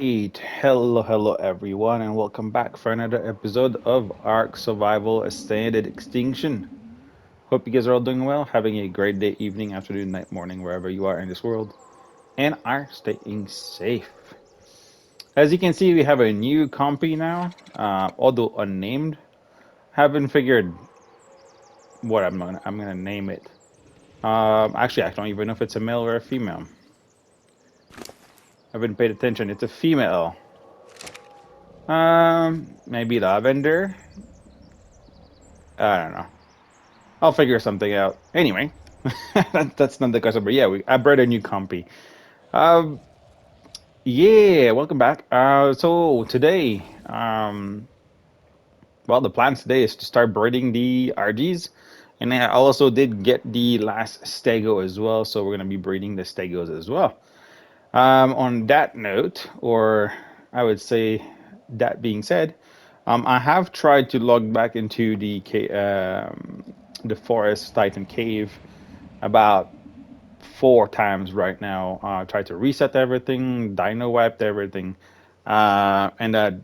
Hello everyone, and welcome back for another episode of Ark Survival Ascended Extinction. Hope you guys are all doing well, having a great day, evening, afternoon, night, morning, wherever you are in this world, and are staying safe. As you can see, we have a new compy now, although unnamed. Haven't figured what I'm gonna name it. Actually, I don't even know if it's a male or a female. I haven't paid attention. It's a female. Maybe lavender. I don't know. I'll figure something out. Anyway, that's not the question. But yeah, I brought a new compy. Um, yeah, welcome back. So today, well, the plan today is to start breeding the RGs, and I also did get the last stego as well. So we're gonna be breeding the stegos as well. On that note, or I would say that being said, I have tried to log back into the forest Titan cave about 4 times right now. Tried to reset everything, dino wiped everything, and that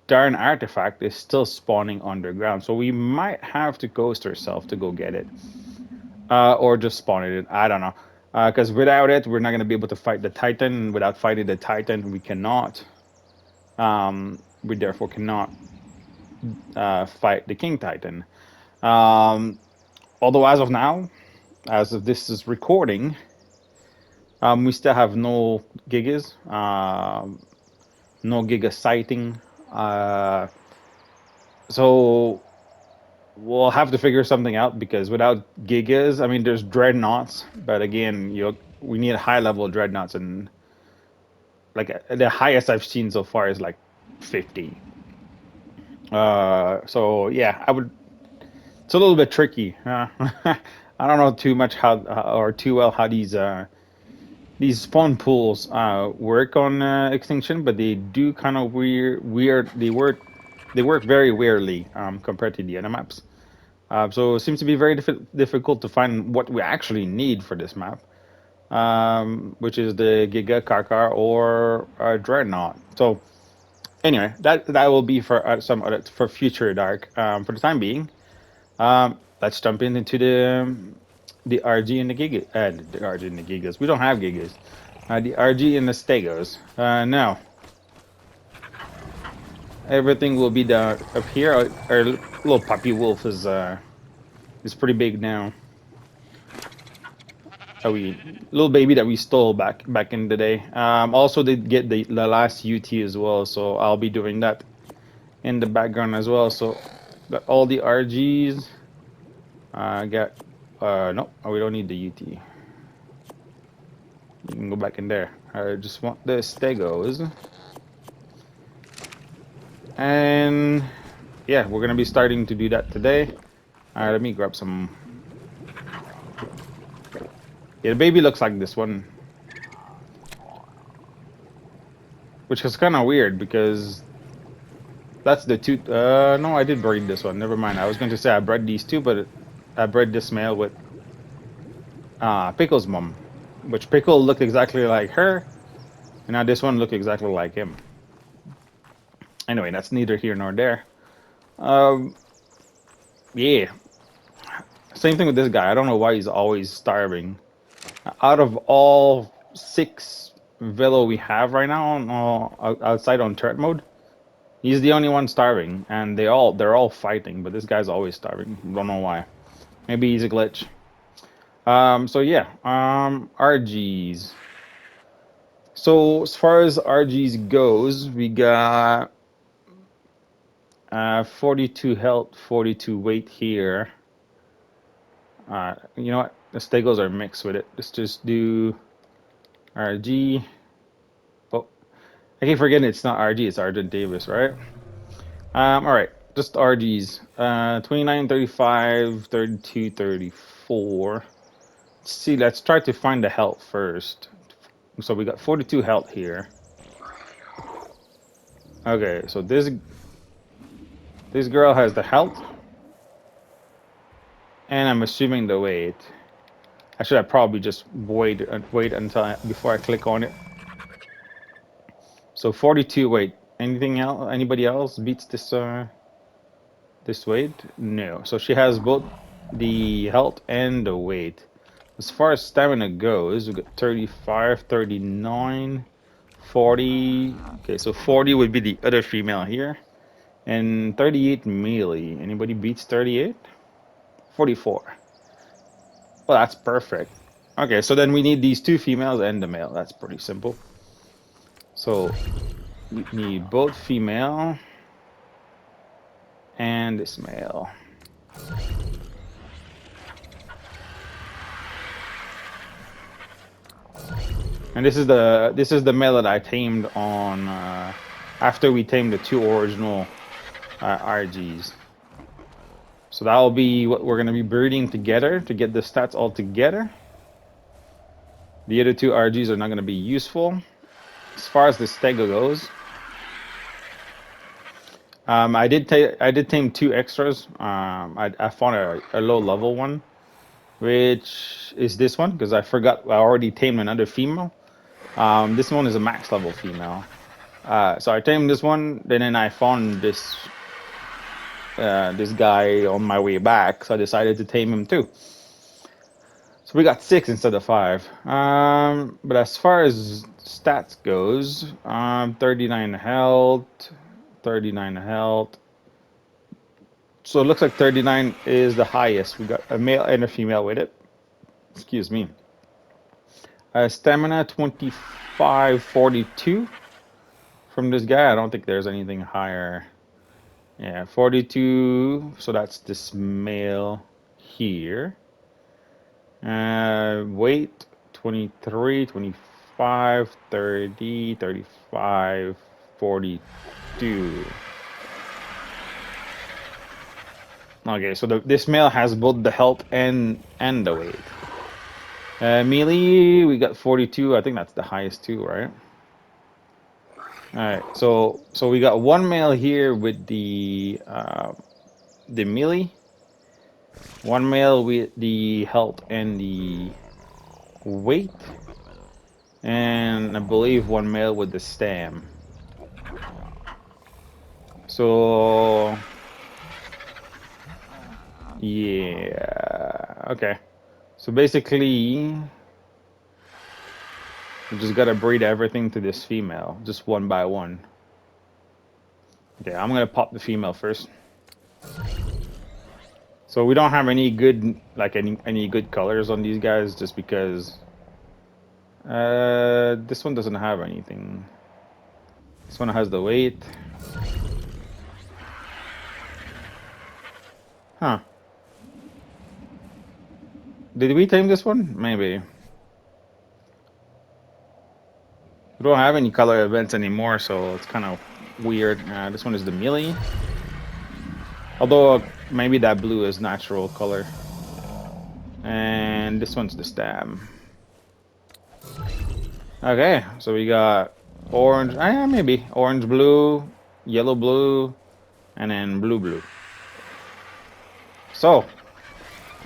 darn artifact is still spawning underground. So we might have to ghost ourselves to go get it, or just spawn it. I don't know. Because without it, we're not going to be able to fight the Titan. Without fighting the Titan, we cannot. We therefore cannot fight the King Titan. Um, Although as of now, as of this is recording, we still have no gigas, no giga sighting. Uh, so we'll have to figure something out because without gigas, I mean, there's dreadnoughts, but again, we need high level dreadnoughts, and like the highest I've seen so far is like 50. So yeah, I would. It's a little bit tricky. I don't know too much how or too well how these spawn pools work on extinction, but they do kind of weird. They work very weirdly compared to the other maps. So it seems to be very difficult to find what we actually need for this map, which is the Giga Karkar or Dreadnought. So anyway, that will be for some other for future dark. For the time being, let's jump into the RG and the Giga. The RG and the Gigas. We don't have Gigas. The RG and the Stegos. Now everything will be down up here. Our little puppy wolf is pretty big now. We little baby that we stole back in the day. Also did get the last UT as well, so I'll be doing that in the background as well. So got all the RGs. Got no, we don't need the UT. You can go back in there. I just want the Stegos. And yeah, we're gonna be starting to do that today. Let me grab some. Yeah, the baby looks like this one, which is kind of weird because that's the two. No, I did breed this one. Never mind. I was going to say I bred these two, but I bred this male with Pickle's mom, which Pickle looked exactly like her, and now this one look exactly like him. Anyway, that's neither here nor there. Um, yeah, same thing with this guy. I don't know why he's always starving. Out of all 6 velo we have right now outside on turret mode, he's the only one starving, and they're all fighting, but this guy's always starving. Don't know why. Maybe he's a glitch. So yeah, RGs. So as far as RGs goes, we got 42 health, 42 weight here. You know what? The stegos are mixed with it. Let's just do RG. Oh, I keep forgetting it's not RG, it's Argent Davis, right? All right, just RGs. 29, 35, 32, 34. Let's see, let's try to find the health first. So we got 42 health here. Okay, so this girl has the health, and I'm assuming the weight. I should have probably just wait until before I click on it. So 42. Wait, anything else? Anybody else beats this weight? No. So she has both the health and the weight. As far as stamina goes, we got 35, 39, 40. Okay, so 40 would be the other female here. And 38 melee. Anybody beats 38? 44. Well, that's perfect. Okay, so then we need these two females and the male. That's pretty simple. So we need both female and this male. And this is the male that I tamed on after we tamed the two original RGs. So that will be what we're going to be breeding together to get the stats all together. The other two RGs are not going to be useful. As far as the stego goes, I did tame two extras. I found a low level one, which is this one because I forgot I already tamed another female. This one is a max level female. So I tamed this one, then I found this guy on my way back, so I decided to tame him too. So we got 6 instead of 5. But as far as stats goes, 39 health, 39 health. So it looks like 39 is the highest. We got a male and a female with it. Excuse me. Stamina 25, 42 from this guy. I don't think there's anything higher. Yeah, 42. So that's this male here. Weight 23, 25, 30, 35, 42. Okay, so this male has both the health and the weight. Melee, we got 42. I think that's the highest too, right? All right, so we got one male here with the melee, one male with the health and the weight, and I believe one male with the stam. So yeah, okay. So basically, we just gotta breed everything to this female, just one by one. Okay, I'm gonna pop the female first. So we don't have any good, like any good colors on these guys, just because this one doesn't have anything. This one has the weight. Huh. Did we tame this one? Maybe. We don't have any color events anymore, so it's kind of weird. This one is the melee. Although maybe that blue is natural color. And this one's the stam. Okay, so we got orange, maybe orange blue, yellow blue, and then blue blue. So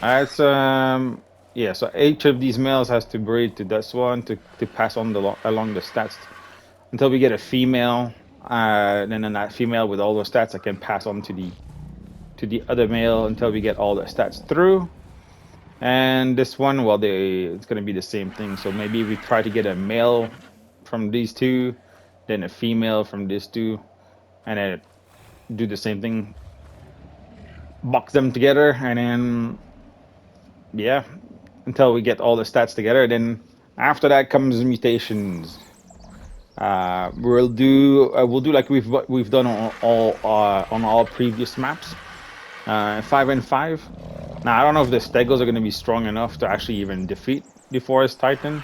that's yeah, so each of these males has to breed to this one to pass on along the stats until we get a female. Then that female with all those stats I can pass on to the other male until we get all the stats through. And this one, well, it's gonna be the same thing. So maybe we try to get a male from these two, then a female from these two, and then do the same thing. Box them together, and then yeah, until we get all the stats together. Then after that comes mutations. We'll do like we've done on all previous maps. 5 and 5. Now I don't know if the stegos are going to be strong enough to actually even defeat the Forest Titan,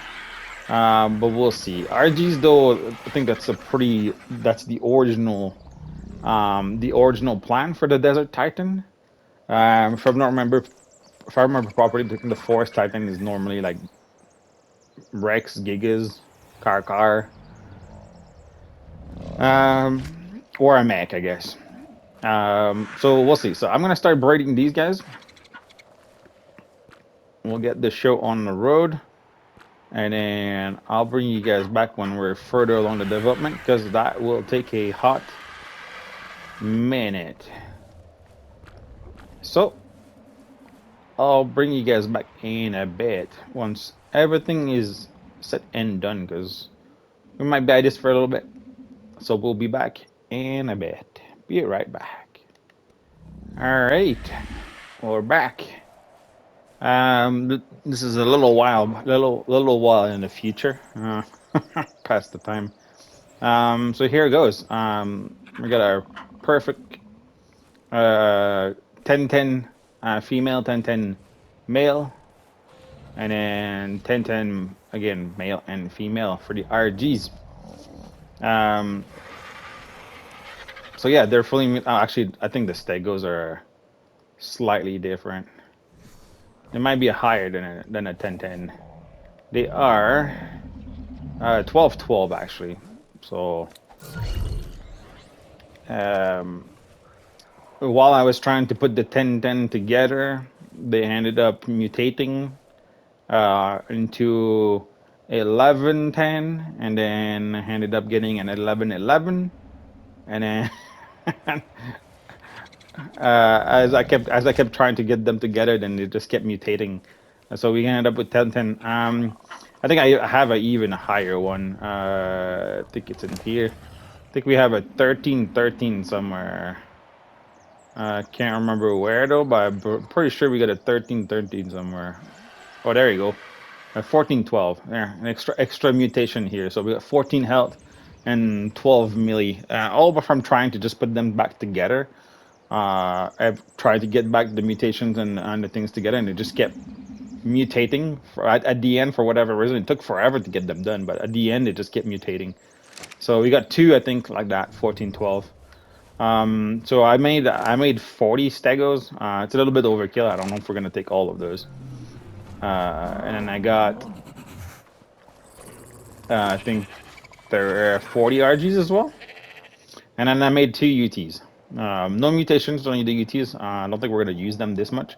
but we'll see. RGs though, I think that's the original plan for the Desert Titan. If I remember properly, the Forest Titan is normally like Rex, Gigas, Car, or a mech, I guess. So we'll see. So I'm gonna start breeding these guys. We'll get the show on the road, and then I'll bring you guys back when we're further along the development, because that will take a hot minute. So I'll bring you guys back in a bit once everything is set and done, because we might be at this for a little bit. So we'll be back in a bit. Be right back. All right, we're back. This is a little while in the future, past the time. So here it goes. We got our perfect 10-10 female, 10-10 male, and then 10-10 again male and female for the RGs. So yeah, they're fully. Actually, I think the stegos are slightly different. It might be higher than a 10-10. They are 12-12 actually. So while I was trying to put the 10-10 together, they ended up mutating into 11-10, and then ended up getting an 11-11, and then as I kept trying to get them together, then they just kept mutating. So we ended up with 10-10. I think I have an even higher one. I think it's in here. I think we have a 13-13 somewhere. I can't remember where though, but I'm pretty sure we got a 13-13 somewhere. Oh, there you go. A 14-12. There, an extra mutation here. So we got 14 health and 12 melee. All from trying to just put them back together. I've tried to get back the mutations and the things together, and it just kept mutating at the end for whatever reason. It took forever to get them done, but at the end it just kept mutating. So we got two, I think, like that, 14-12. So I made 40 stegos. It's a little bit overkill. I don't know if we're gonna take all of those. And then I got I think there are 40 RGs as well. And then I made 2 UTs. No mutations, only the UTs. I don't think we're gonna use them this much.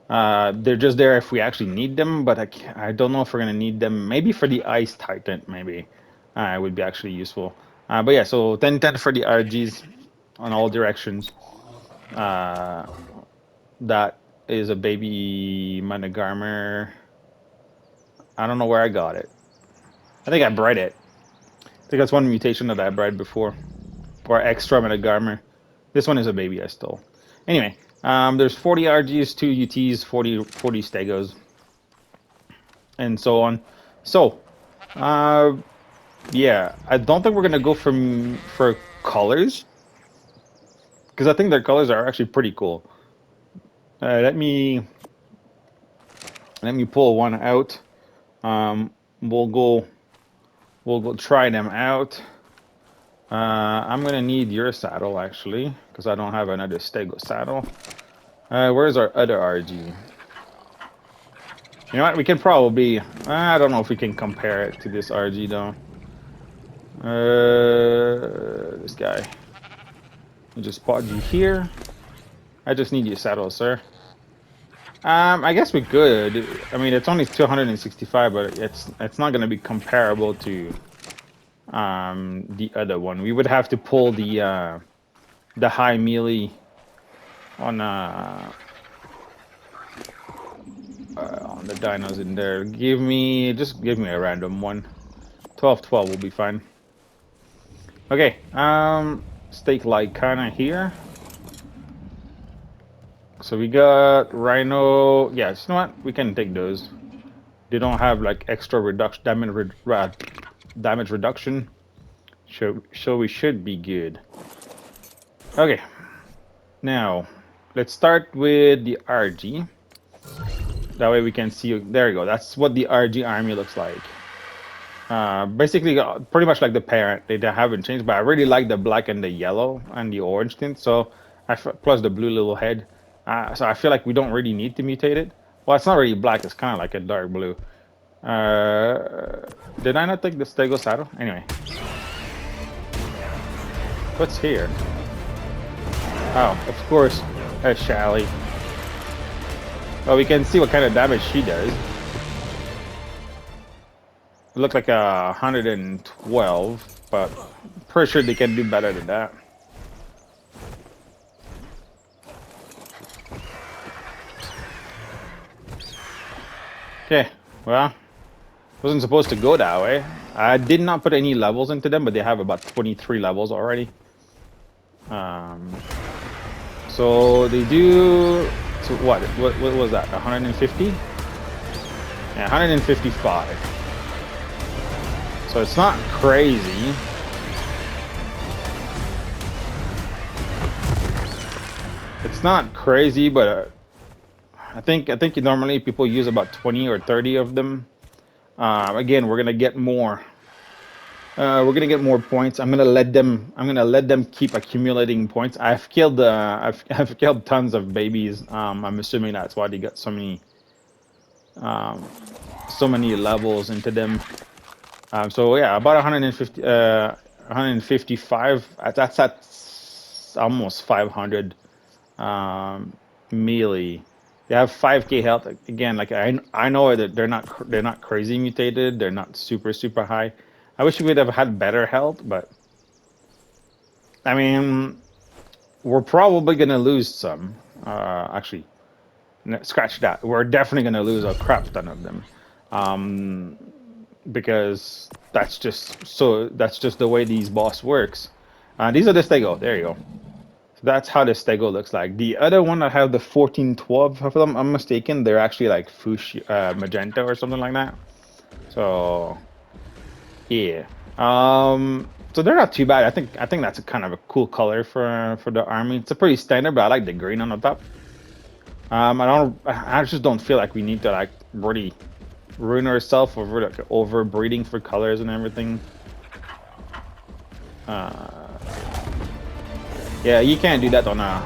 They're just there if we actually need them, but I don't know if we're gonna need them. Maybe for the Ice Titan, maybe it would be actually useful. But yeah, so 10-10 for the RGs on all directions. That is a baby Managarmer. I don't know where I got it. I think I bred it. I think that's one mutation that I bred before, or extra Managarmer. This one is a baby I stole. Anyway, there's 40 RGs, 2 UTs, 40 stegos, and so on. So, yeah, I don't think we're gonna go for colors, because I think their colors are actually pretty cool. Let me pull one out. We'll go try them out. I'm gonna need your saddle actually, because I don't have another stego saddle. Where's our other RG? You know what? We can probably. I don't know if we can compare it to this RG though. This guy. I'll just spot you here. I just need your saddle, sir. I guess we could. I mean, it's only 265, but it's not gonna be comparable to the other one. We would have to pull the high melee on the dinos in there. Just give me a random one. 12-12 will be fine. Okay, stake like kinda here. So we got Rhino. Yeah, you know what? We can take those. They don't have like extra damage reduction. So we should be good. Okay. Now, let's start with the RG. That way we can see. There you go. That's what the RG army looks like. Basically, pretty much like the parent. They haven't changed, but I really like the black and the yellow and the orange tint. So, plus the blue little head. So I feel like we don't really need to mutate it. Well, it's not really black. It's kind of like a dark blue. Did I not take the stego saddle? Anyway. What's here? Oh, of course, a Shally. Well, we can see what kind of damage she does. It looked like 112, but pretty sure they can do better than that. Okay, well, wasn't supposed to go that way. I did not put any levels into them, but they have about 23 levels already. So they do. So what? What was that? 150? Yeah, 155. So it's not crazy. It's not crazy, but I think normally people use about 20 or 30 of them. Again, we're gonna get more. We're gonna get more points. I'm gonna let them. I'm gonna let them keep accumulating points. I've killed. I've killed tons of babies. I'm assuming that's why they got so many levels into them. So yeah, about 150, 155. That's almost 500 melee. They have 5k health again. Like I know that they're not crazy mutated. They're not super high. I wish we would have had better health, but I mean, we're probably gonna lose some. Actually, scratch that. We're definitely gonna lose a crap ton of them, because that's just the way these boss works. These are the stego. There you go. So that's how the stego looks like. The other one I have the 1412. If I'm mistaken, they're actually like magenta or something like that. So yeah. So they're not too bad. I think that's a kind of a cool color for the army. It's a pretty standard, but I like the green on the top. I just don't feel like we need to like really ruin ourselves over like overbreeding for colors and everything. Yeah, you can't do that on a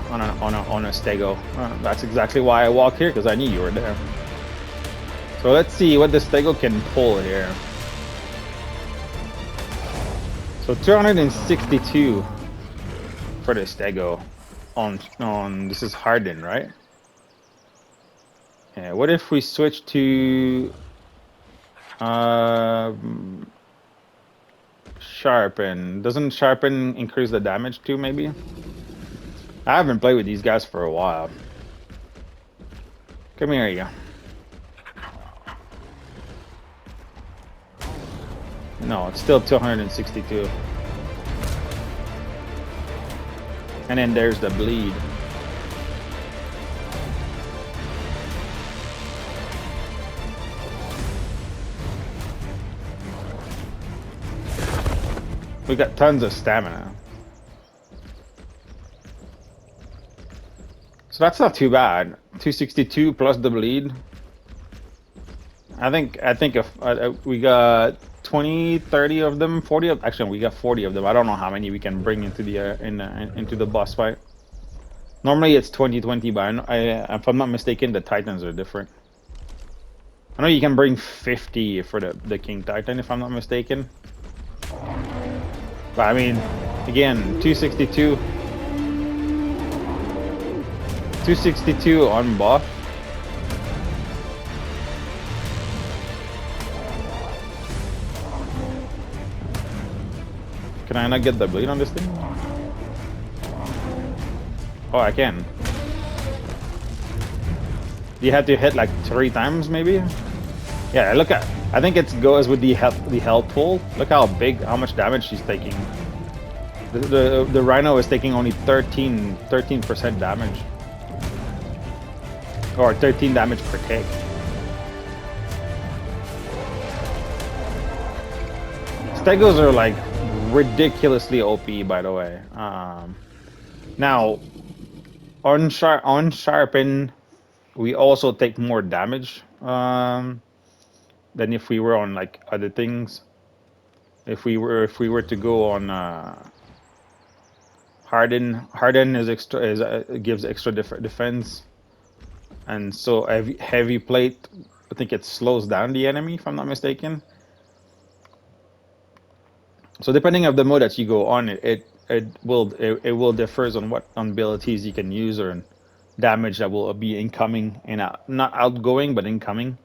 stego. That's exactly why I walked here, because I knew you were there. So let's see what the stego can pull here. So 262 for the stego on this is hardened, right? Yeah, what if we switch to sharpen? Doesn't sharpen increase the damage too, maybe? I haven't played with these guys for a while. Come here, you go. No, it's still 262. And then there's the bleed. We got tons of stamina. So that's not too bad. 262 plus the bleed. I think if we got 20, 30 of them, 40 of actually we got 40 of them. I don't know how many we can bring into the into the boss fight. Normally it's 20, but if I'm not mistaken, the Titans are different. I know you can bring 50 for the King Titan, if I'm not mistaken. But I mean, again, 262. 262 on buff. Can I not get the bleed on this thing? Oh, I can. You have to hit like 3 times, maybe? Yeah, look at. I think it goes with the health pool. Look how much damage she's taking. The Rhino is taking only 13% damage. Or 13 damage per tick. Stegos are like ridiculously OP, by the way. Now, on sharpen, we also take more damage than if we were on like other things. If we were to go on harden is gives extra defense, and so heavy plate, I think it slows down the enemy, if I'm not mistaken. So depending on the mode that you go on, it will differs on what abilities you can use or damage that will be incoming and not outgoing but incoming.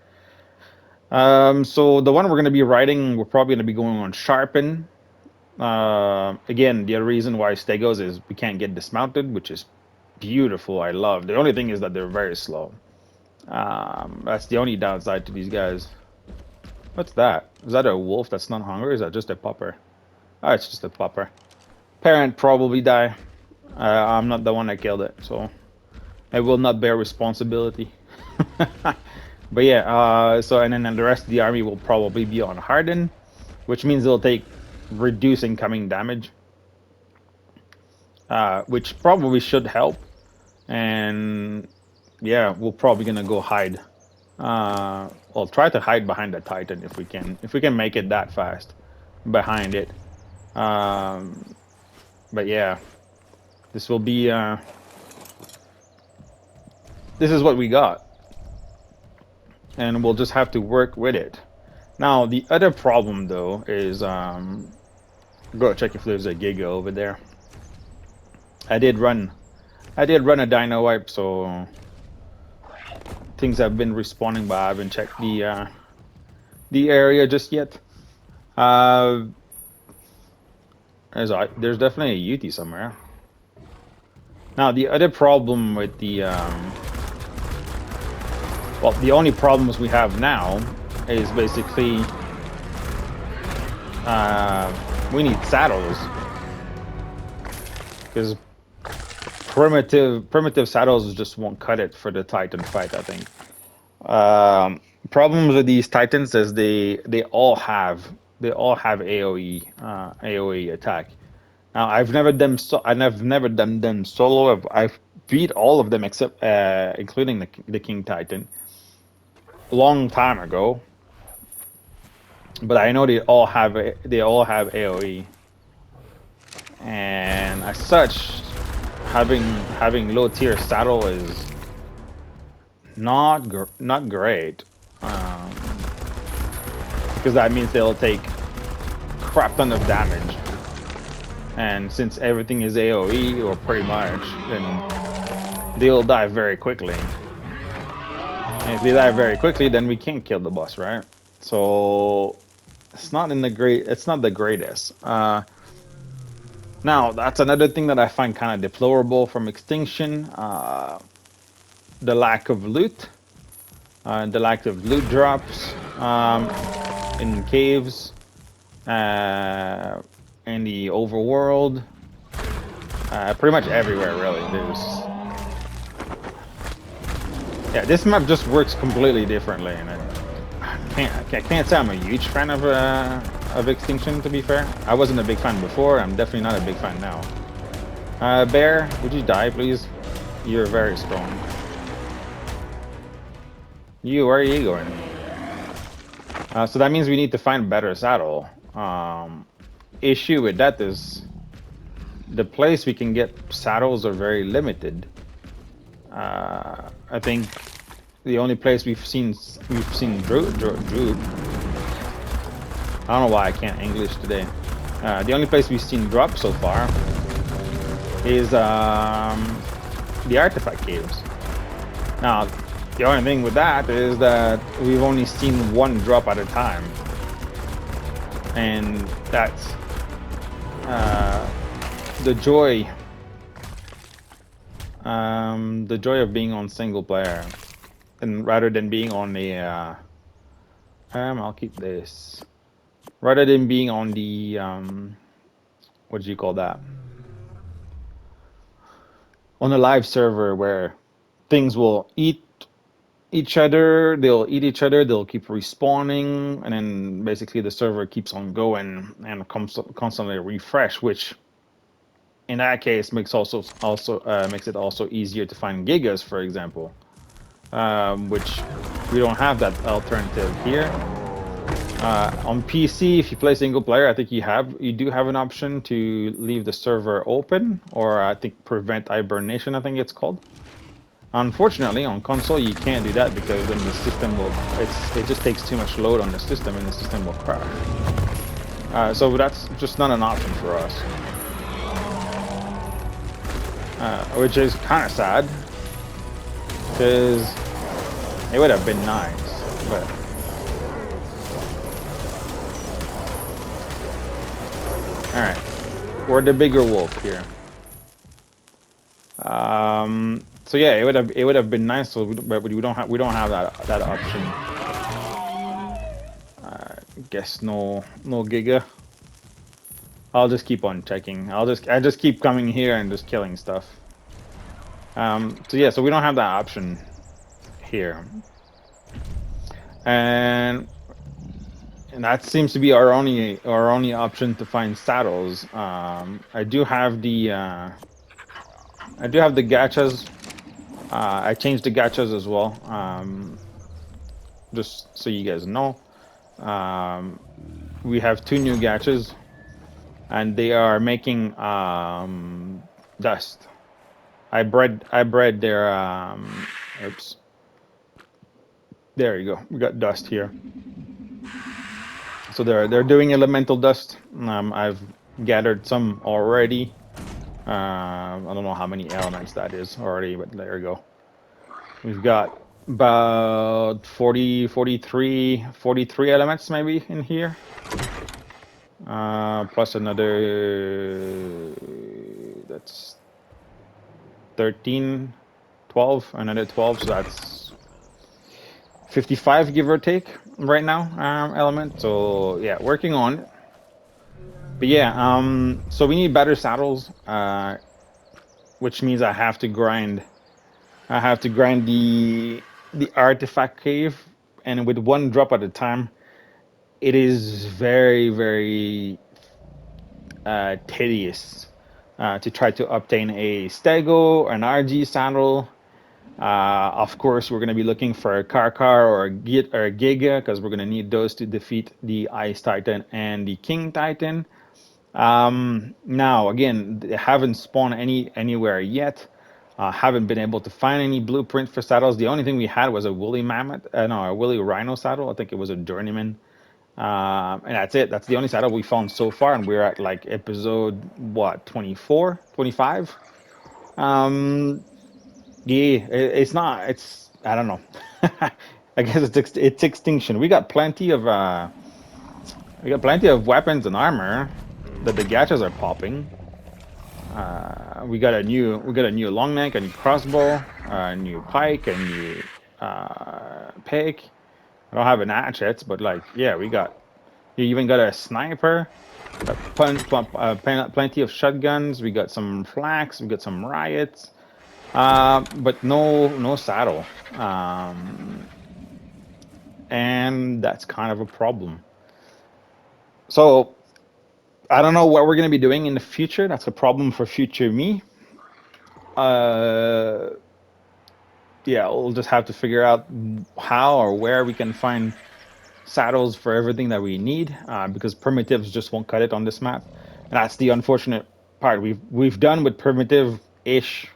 So the one we're going to be riding, we're probably going to be going on Sharpen. Again, the other reason why Stegos is we can't get dismounted, which is beautiful. I love. The only thing is that they're very slow. That's the only downside to these guys. What's that? Is that a wolf that's not hungry? Or is that just a pupper? Oh, it's just a pupper. Parent probably die. I'm not the one that killed it, so I will not bear responsibility. But yeah, so and then the rest of the army will probably be on Harden, which means they'll take reduce incoming damage, which probably should help. And yeah, we're probably gonna go hide. We'll try to hide behind the Titan if we can. If we can make it that fast behind it. But yeah, this will be. This is what we got, and we'll just have to work with it. Now the other problem though is go check if there's a Giga over there. I did run a dino wipe, so things have been respawning, but I haven't checked the area just yet. There's definitely a UT somewhere. Now the other problem with the well, the only problems we have now is basically we need saddles, because primitive saddles just won't cut it for the Titan fight, I think. Problems with these Titans is they all have AOE attack. Now I've never done them solo. I've beat all of them except including the King Titan a long time ago. But I know they all have AOE, and as such, having low tier saddle is not great, because that means they'll take crap ton of damage, and since everything is AOE or pretty much, then they'll die very quickly. And if they die very quickly, then we can't kill the boss, right? So it's not the greatest. Now that's another thing that I find kind of deplorable from Extinction. The lack of loot. The lack of loot drops in caves, in the overworld, pretty much everywhere really. Yeah, this map just works completely differently, and I can't say I'm a huge fan of Extinction, to be fair. I wasn't a big fan before. I'm definitely not a big fan now. Bear, would you die, please? You're very strong. Where are you going? So that means we need to find a better saddle. Issue with that is the place we can get saddles are very limited. I think the only place we've seen Droop. I don't know why I can't English today. The only place we've seen drop so far is the artifact caves. Now, the only thing with that is that we've only seen one drop at a time, and that's the joy of being on single player, and rather than being on the I'll keep this. Rather than being on the what do you call that? On a live server where things will eat each other, they'll keep respawning, and then basically the server keeps on going and constantly refresh, which in that case makes it also easier to find gigas, for example, which we don't have that alternative here. On PC, if you play single player, I think you do have an option to leave the server open, or I think prevent hibernation, I think it's called. Unfortunately, on console you can't do that, because then the system it just takes too much load on the system and the system will crash. So that's just not an option for us, which is kind of sad, because it would have been nice, but We're the bigger wolf here. So yeah, it would have been nice, so but we don't have that option. Guess no Giga. I'll just keep on checking. I just keep coming here and just killing stuff. So yeah, so we don't have that option here, and that seems to be our only option to find saddles. I do have the gachas. I changed the gachas as well. Just so you guys know, we have 2 new gachas, and they are making dust. I bred their oops. There you go. We got dust here. So they're doing elemental dust. I've gathered some already. I don't know how many elements that is already, but there you go. We've got about 43 elements maybe in here. Plus another, that's 13, 12, another 12, so that's 55, give or take, right now, element. So yeah, working on it. But yeah, so we need better saddles, which means I have to grind the artifact cave, and with 1 drop at a time, it is very, very tedious to try to obtain a stego, an RG saddle. Of course, we're going to be looking for a Karkar or a Giga, because we're going to need those to defeat the Ice Titan and the King Titan. Now, again, they haven't spawned anywhere yet. Haven't been able to find any blueprint for saddles. The only thing we had was a woolly mammoth, no, a woolly rhino saddle. I think it was a journeyman. And that's it. That's the only saddle we found so far, and we're at like episode, what, 24, 25? Yeah, it's not. It's, I don't know. I guess it's extinction. We got plenty of weapons and armor that the gachas are popping. We got a new long neck, a new crossbow, a new pike, a new pick. I don't have an hatchet, but like, yeah, you even got a sniper, plenty of shotguns. We got some flax, we got some riots, but no saddle, and that's kind of a problem. So I don't know what we're gonna be doing in the future. That's a problem for future me. Uh, yeah, we'll just have to figure out how or where we can find saddles for everything that we need, because primitives just won't cut it on this map. And that's the unfortunate part. We've done with primitive-ish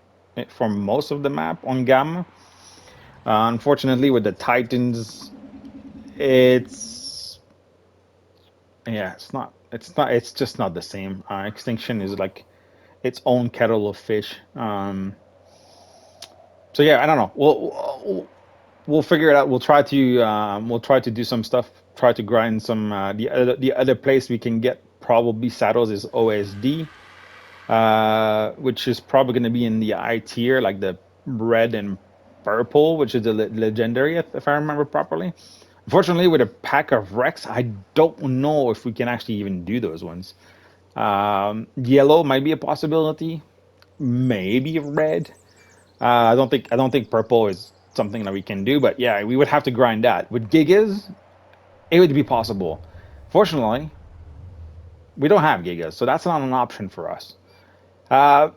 for most of the map on Gamma. Unfortunately, with the Titans, it's, yeah, it's just not the same. Extinction is like its own kettle of fish. So yeah, I don't know. We'll figure it out. We'll try to do some stuff. Try to grind some. The other place we can get probably saddles is OSD, which is probably going to be in the I tier, like the red and purple, which is the legendary, if I remember properly. Unfortunately, with a pack of Rex, I don't know if we can actually even do those ones. Yellow might be a possibility. Maybe red. I don't think purple is something that we can do, but yeah, we would have to grind that. With gigas, it would be possible. Fortunately, we don't have gigas, so that's not an option for us. Uh,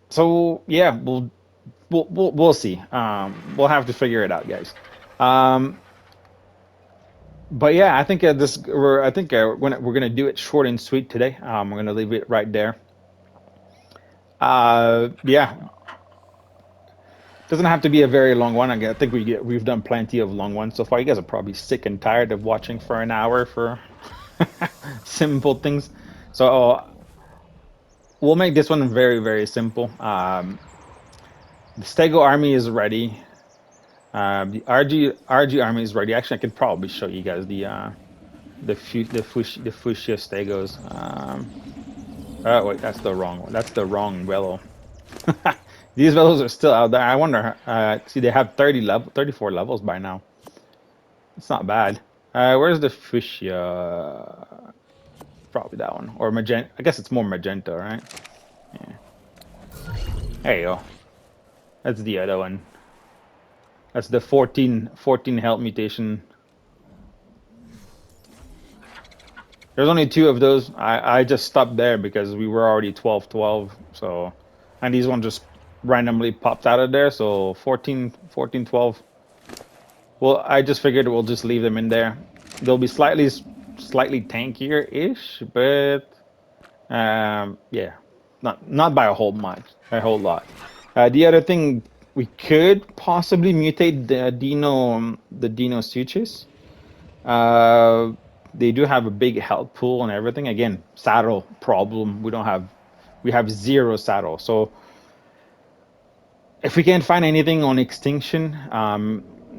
so yeah, we'll see. We'll have to figure it out, guys. Um, but yeah, I think we're gonna do it short and sweet today. We're gonna leave it right there. Yeah, doesn't have to be a very long one. I think we've done plenty of long ones so far. You guys are probably sick and tired of watching for an hour for simple things. So we'll make this one very, very simple. The Stego army is ready. The RG army is ready. Actually, I could probably show you guys the Fuchsia Stegos. Oh wait, that's the wrong one. That's the wrong Velo. These Velos are still out there. I wonder. See, they have 34 levels by now. It's not bad. Where's the fuchsia? Probably that one or magenta. I guess it's more magenta, right? Yeah. There you go. That's the other one. That's the 14 health mutation. There's only two of those. I just stopped there because we were already 12-12. So, and these ones just randomly popped out of there. So 14-12. Well, I just figured we'll just leave them in there. They'll be slightly tankier-ish, but yeah, not by a whole lot. The other thing, we could possibly mutate the Dino Suches. Uh, they do have a big health pool and everything. Again, saddle problem. We have zero saddle. So if we can't find anything on extinction,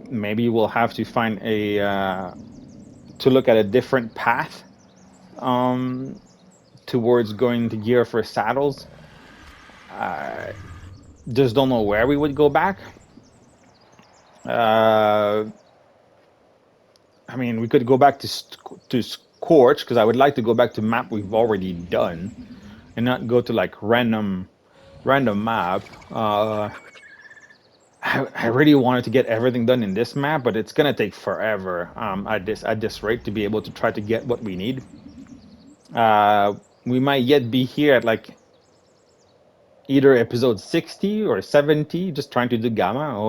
maybe we'll have to find to look at a different path towards going to gear for saddles. Just don't know where we would go back. Uh, I mean, we could go back to Scorch because I would like to go back to map we've already done, and not go to like random map. I really wanted to get everything done in this map, but it's gonna take forever. At this rate to be able to try to get what we need. We might yet be here at like either episode 60 or 70, just trying to do gamma,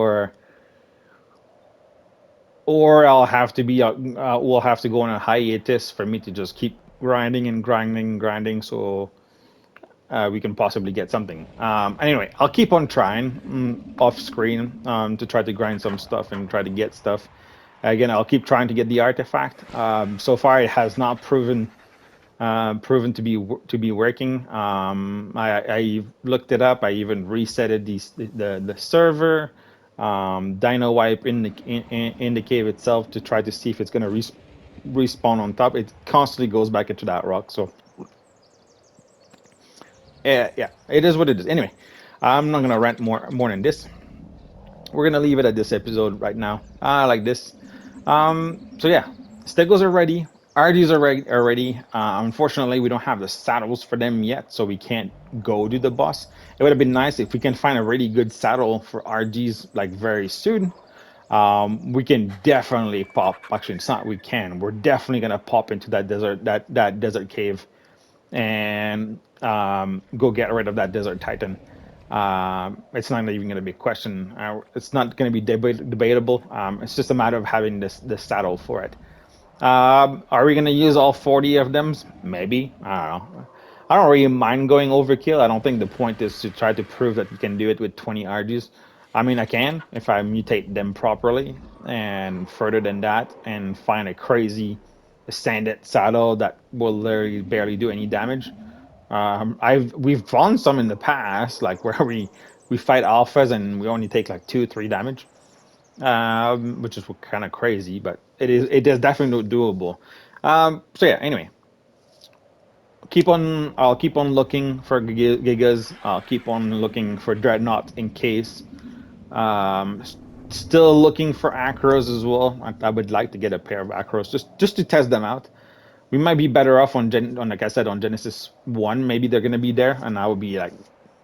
or I'll have to be we'll have to go on a hiatus for me to just keep grinding and grinding and grinding, so we can possibly get something. Anyway, I'll keep on trying off screen to try to grind some stuff and try to get stuff. Again, I'll keep trying to get the artifact. So far, it has not proven to be working. I looked it up. I even resetted the server. Dino wipe in the cave itself to try to see if it's gonna respawn on top. It constantly goes back into that rock. So yeah, it is what it is. Anyway, I'm not gonna rant more than this. We're gonna leave it at this episode right now. Like this. So yeah, Stegos are ready. RDs are ready. Unfortunately, we don't have the saddles for them yet, so we can't go to the boss. It would have been nice if we can find a really good saddle for RGs like very soon. We can definitely pop. Actually, it's not. We can. We're definitely gonna pop into that desert cave and go get rid of that desert titan. It's not even going to be a question. It's not going to be debatable. It's just a matter of having this saddle for it. Are we going to use all 40 of them? Maybe. I don't know. I don't really mind going overkill. I don't think the point is to try to prove that you can do it with 20 RGs. I mean, I can if I mutate them properly, and further than that, and find a crazy sanded saddle that will literally barely do any damage. We've found some in the past, like where we fight alphas and we only take like 2-3 damage, which is kind of crazy, but it is definitely doable. So yeah, anyway, I'll keep on looking for gigas. I'll keep on looking for dreadnought in case. Um, Still looking for acros as well. I would like to get a pair of acros just to test them out. We might be better off on like I said on Genesis 1. Maybe they're gonna be there, and that would be like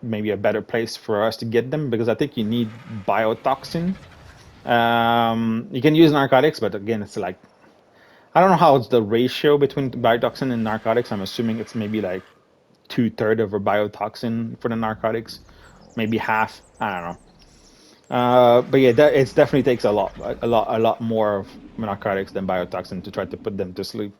maybe a better place for us to get them because I think you need biotoxin. You can use narcotics, but again, it's like I don't know how it's the ratio between biotoxin and narcotics. I'm assuming it's maybe like 2/3 of a biotoxin for the narcotics, maybe half. I don't know. But yeah, it definitely takes a lot more of narcotics than biotoxin to try to put them to sleep.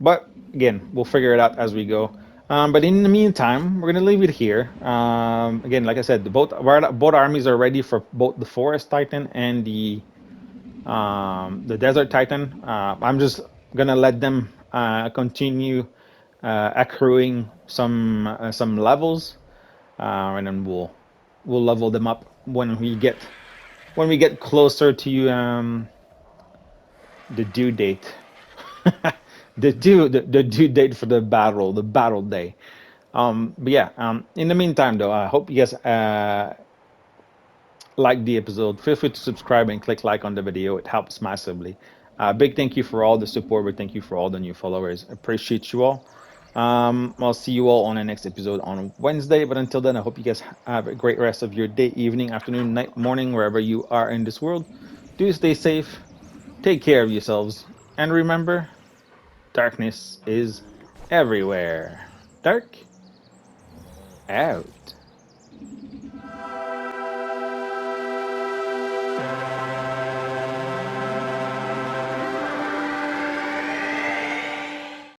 But again, we'll figure it out as we go. But in the meantime, we're gonna leave it here. Again, like I said, both armies are ready for both the Forest Titan and the Desert Titan. I'm just gonna let them continue accruing some levels, and then we'll level them up when we get closer to the due date. The due date for the battle day. But yeah, in the meantime, though, I hope you guys like the episode. Feel free to subscribe and click like on the video. It helps massively. Big thank you for all the support. Big thank you for all the new followers. Appreciate you all. I'll see you all on the next episode on Wednesday. But until then, I hope you guys have a great rest of your day, evening, afternoon, night, morning, wherever you are in this world. Do stay safe. Take care of yourselves. And remember, darkness is everywhere. Dark out.